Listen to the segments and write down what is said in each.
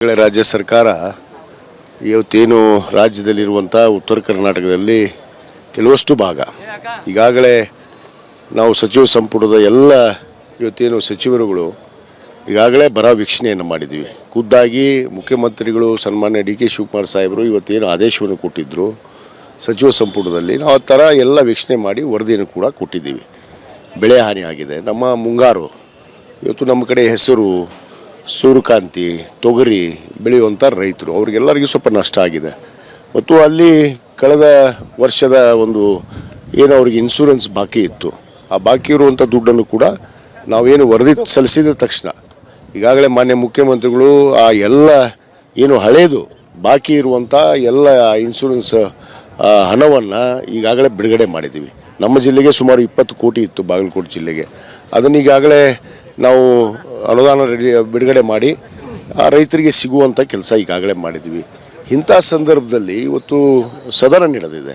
ರಾಜ್ಯ ಸರ್ಕಾರ ಇವತ್ತೇನು ರಾಜ್ಯದಲ್ಲಿರುವಂಥ ಉತ್ತರ ಕರ್ನಾಟಕದಲ್ಲಿ ಕೆಲವಷ್ಟು ಭಾಗ ಈಗಾಗಲೇ ನಾವು ಸಚಿವ ಸಂಪುಟದ ಎಲ್ಲ ಇವತ್ತೇನು ಸಚಿವರುಗಳು ಈಗಾಗಲೇ ಬರ ವೀಕ್ಷಣೆಯನ್ನು ಮಾಡಿದ್ವಿ. ಖುದ್ದಾಗಿ ಮುಖ್ಯಮಂತ್ರಿಗಳು ಸನ್ಮಾನ್ಯ ಡಿ ಕೆ ಶಿವಕುಮಾರ್ ಸಾಹೇಬರು ಇವತ್ತೇನು ಆದೇಶವನ್ನು ಕೊಟ್ಟಿದ್ದರು ಸಚಿವ ಸಂಪುಟದಲ್ಲಿ ನಾವು ಆ ಥರ ಎಲ್ಲ ವೀಕ್ಷಣೆ ಮಾಡಿ ವರದಿಯನ್ನು ಕೂಡ ಕೊಟ್ಟಿದ್ದೀವಿ. ಬೆಳೆ ಹಾನಿ ಆಗಿದೆ. ನಮ್ಮ ಮುಂಗಾರು ಇವತ್ತು ನಮ್ಮ ಕಡೆ ಹೆಸರು, ಸೂರ್ಯಕಾಂತಿ, ತೊಗರಿ ಬೆಳೆಯುವಂಥ ರೈತರು ಅವ್ರಿಗೆಲ್ಲರಿಗೂ ಸ್ವಲ್ಪ ನಷ್ಟ ಆಗಿದೆ. ಮತ್ತು ಅಲ್ಲಿ ಕಳೆದ ವರ್ಷದ ಒಂದು ಏನು ಅವ್ರಿಗೆ ಇನ್ಶೂರೆನ್ಸ್ ಬಾಕಿ ಇತ್ತು, ಆ ಬಾಕಿ ಇರುವಂಥ ದುಡ್ಡನ್ನು ಕೂಡ ನಾವೇನು ವರದಿ ಸಲ್ಲಿಸಿದ ತಕ್ಷಣ ಈಗಾಗಲೇ ಮಾನ್ಯ ಮುಖ್ಯಮಂತ್ರಿಗಳು ಆ ಎಲ್ಲ ಏನು ಹಳೇದು ಬಾಕಿ ಇರುವಂಥ ಎಲ್ಲ ಇನ್ಶೂರೆನ್ಸ್ ಹಣವನ್ನು ಈಗಾಗಲೇ ಬಿಡುಗಡೆ ಮಾಡಿದ್ದೀವಿ. ನಮ್ಮ ಜಿಲ್ಲೆಗೆ ಸುಮಾರು 20 ಕೋಟಿ ಇತ್ತು, ಬಾಗಲಕೋಟೆ ಜಿಲ್ಲೆಗೆ. ಅದನ್ನು ಈಗಾಗಲೇ ನಾವು ಅನುದಾನ ಬಿಡುಗಡೆ ಮಾಡಿ ಆ ರೈತರಿಗೆ ಸಿಗುವಂಥ ಕೆಲಸ ಈಗಾಗಲೇ ಮಾಡಿದ್ವಿ. ಇಂಥ ಸಂದರ್ಭದಲ್ಲಿ ಇವತ್ತು ಸದನ ನಡೆದಿದೆ.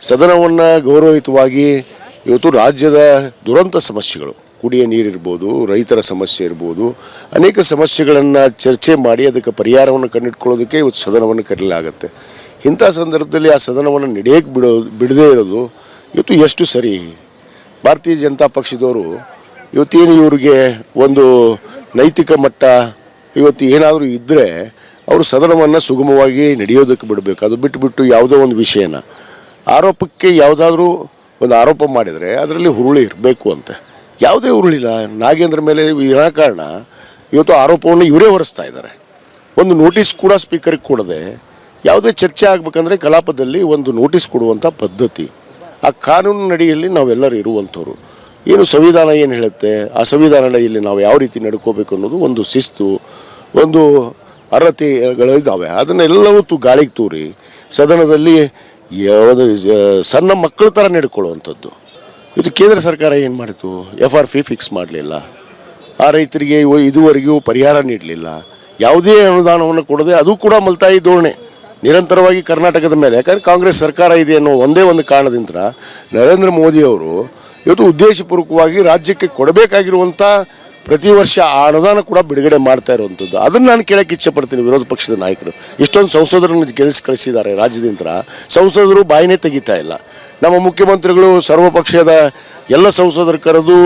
ಸದನವನ್ನು ಗೌರವಯುತವಾಗಿ ಇವತ್ತು ರಾಜ್ಯದ ದುರಂತ ಸಮಸ್ಯೆಗಳು, ಕುಡಿಯ ನೀರಿರ್ಬೋದು, ರೈತರ ಸಮಸ್ಯೆ ಇರ್ಬೋದು, ಅನೇಕ ಸಮಸ್ಯೆಗಳನ್ನು ಚರ್ಚೆ ಮಾಡಿ ಅದಕ್ಕೆ ಪರಿಹಾರವನ್ನು ಕಂಡುಹಿಡ್ಕೊಳ್ಳೋದಕ್ಕೆ ಇವತ್ತು ಸದನವನ್ನು ಕರೆಯಲಾಗುತ್ತೆ. ಇಂಥ ಸಂದರ್ಭದಲ್ಲಿ ಆ ಸದನವನ್ನು ನಡೆಯಕ್ಕೆ ಬಿಡದೇ ಇರೋದು ಇವತ್ತು ಎಷ್ಟು ಸರಿ? ಭಾರತೀಯ ಜನತಾ ಪಕ್ಷದವರು ಇವತ್ತೇನು ಇವ್ರಿಗೆ ಒಂದು ನೈತಿಕ ಮಟ್ಟ ಇವತ್ತು ಏನಾದರೂ ಇದ್ದರೆ ಅವರು ಸದನವನ್ನು ಸುಗಮವಾಗಿ ನಡೆಯೋದಕ್ಕೆ ಬಿಡಬೇಕು. ಅದು ಬಿಟ್ಟುಬಿಟ್ಟು ಯಾವುದೋ ಒಂದು ವಿಷಯನ ಆರೋಪಕ್ಕೆ ಯಾವುದಾದ್ರೂ ಒಂದು ಆರೋಪ ಮಾಡಿದರೆ ಅದರಲ್ಲಿ ಹುರುಳಿ ಇರಬೇಕು ಅಂತ. ಯಾವುದೇ ಹುರುಳಿಲ್ಲ. ನಾಗೇಂದ್ರ ಮೇಲೆ ವಿನಾಕಾರಣ ಇವತ್ತು ಆರೋಪವನ್ನು ಇವರೇ ಹೊರಿಸ್ತಾ ಇದ್ದಾರೆ. ಒಂದು ನೋಟಿಸ್ ಕೂಡ ಸ್ಪೀಕರ್ಗೆ ಕೊಡದೆ ಯಾವುದೇ ಚರ್ಚೆ ಆಗಬೇಕಂದ್ರೆ ಕಲಾಪದಲ್ಲಿ ಒಂದು ನೋಟಿಸ್ ಕೊಡುವಂಥ ಪದ್ಧತಿ, ಆ ಕಾನೂನು ನಡಿಯಲ್ಲಿ ನಾವೆಲ್ಲರೂ ಇರುವಂಥವ್ರು. ಏನು ಸಂವಿಧಾನ ಏನು ಹೇಳುತ್ತೆ, ಆ ಸಂವಿಧಾನ ನಡಿಯಲ್ಲಿ ನಾವು ಯಾವ ರೀತಿ ನಡ್ಕೋಬೇಕು ಅನ್ನೋದು ಒಂದು ಶಿಸ್ತು, ಒಂದು ಅರ್ಹತೆಗಳಿದ್ದಾವೆ. ಅದನ್ನೆಲ್ಲವೂ ಗಾಳಿಗೆ ತೂರಿ ಸದನದಲ್ಲಿ ಸಣ್ಣ ಮಕ್ಕಳ ಥರ ನಡ್ಕೊಳ್ಳುವಂಥದ್ದು. ಇದು ಕೇಂದ್ರ ಸರ್ಕಾರ ಏನು ಮಾಡಿತು? FRP ಫಿಕ್ಸ್ ಮಾಡಲಿಲ್ಲ, ಆ ರೈತರಿಗೆ ಇದುವರೆಗೂ ಪರಿಹಾರ ನೀಡಲಿಲ್ಲ, ಯಾವುದೇ ಅನುದಾನವನ್ನು ಕೊಡದೆ ಅದು ಕೂಡ ಮಲ್ತಾಯಿ ಧೋರಣೆ ನಿರಂತರವಾಗಿ ಕರ್ನಾಟಕದ ಮೇಲೆ. ಯಾಕಂದರೆ ಕಾಂಗ್ರೆಸ್ ಸರ್ಕಾರ ಇದೆ ಅನ್ನೋ ಒಂದೇ ಒಂದು ಕಾರಣದಿಂದ ನರೇಂದ್ರ ಮೋದಿ ಅವರು ಇವತ್ತು ಉದ್ದೇಶಪೂರ್ವಕವಾಗಿ ರಾಜ್ಯಕ್ಕೆ ಕೊಡಬೇಕಾಗಿರುವಂಥ ಪ್ರತಿ ವರ್ಷ ಆ ಅನುದಾನ ಕೂಡ ಬಿಡುಗಡೆ ಮಾಡ್ತಾ ಇರುವಂಥದ್ದು. ಅದನ್ನು ನಾನು ಕೇಳೋಕ್ಕೆ ಇಚ್ಛೆಪಡ್ತೀನಿ. ವಿರೋಧ ಪಕ್ಷದ ನಾಯಕರು ಇಷ್ಟೊಂದು ಸಂಸದರನ್ನು ಕಳಿಸಿದ್ದಾರೆ ರಾಜ್ಯದಿಂದ, ಸಂಸದರು ಬಾಯಿನೇ ತೆಗಿತಾ ಇಲ್ಲ. ನಮ್ಮ ಮುಖ್ಯಮಂತ್ರಿಗಳು ಸರ್ವಪಕ್ಷದ ಎಲ್ಲ ಸಂಸದರು ಕರೆದು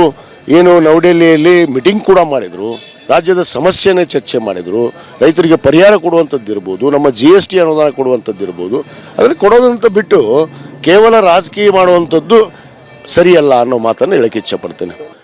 ಏನು ನವದೆಹಲಿಯಲ್ಲಿ ಮೀಟಿಂಗ್ ಕೂಡ ಮಾಡಿದರು, ರಾಜ್ಯದ ಸಮಸ್ಯೆನೇ ಚರ್ಚೆ ಮಾಡಿದರು. ರೈತರಿಗೆ ಪರಿಹಾರ ಕೊಡುವಂಥದ್ದು ಇರ್ಬೋದು, ನಮ್ಮ GST ಅನುದಾನ ಕೊಡುವಂಥದ್ದು ಇರ್ಬೋದು, ಅದನ್ನು ಕೊಡೋದಂತ ಬಿಟ್ಟು ಕೇವಲ ರಾಜಕೀಯ ಮಾಡುವಂಥದ್ದು ಸರಿಯಲ್ಲ ಅನ್ನೋ ಮಾತನ್ನು ಹೇಳೋಕ್ಕೆ ಇಚ್ಛೆಪಡ್ತೇನೆ.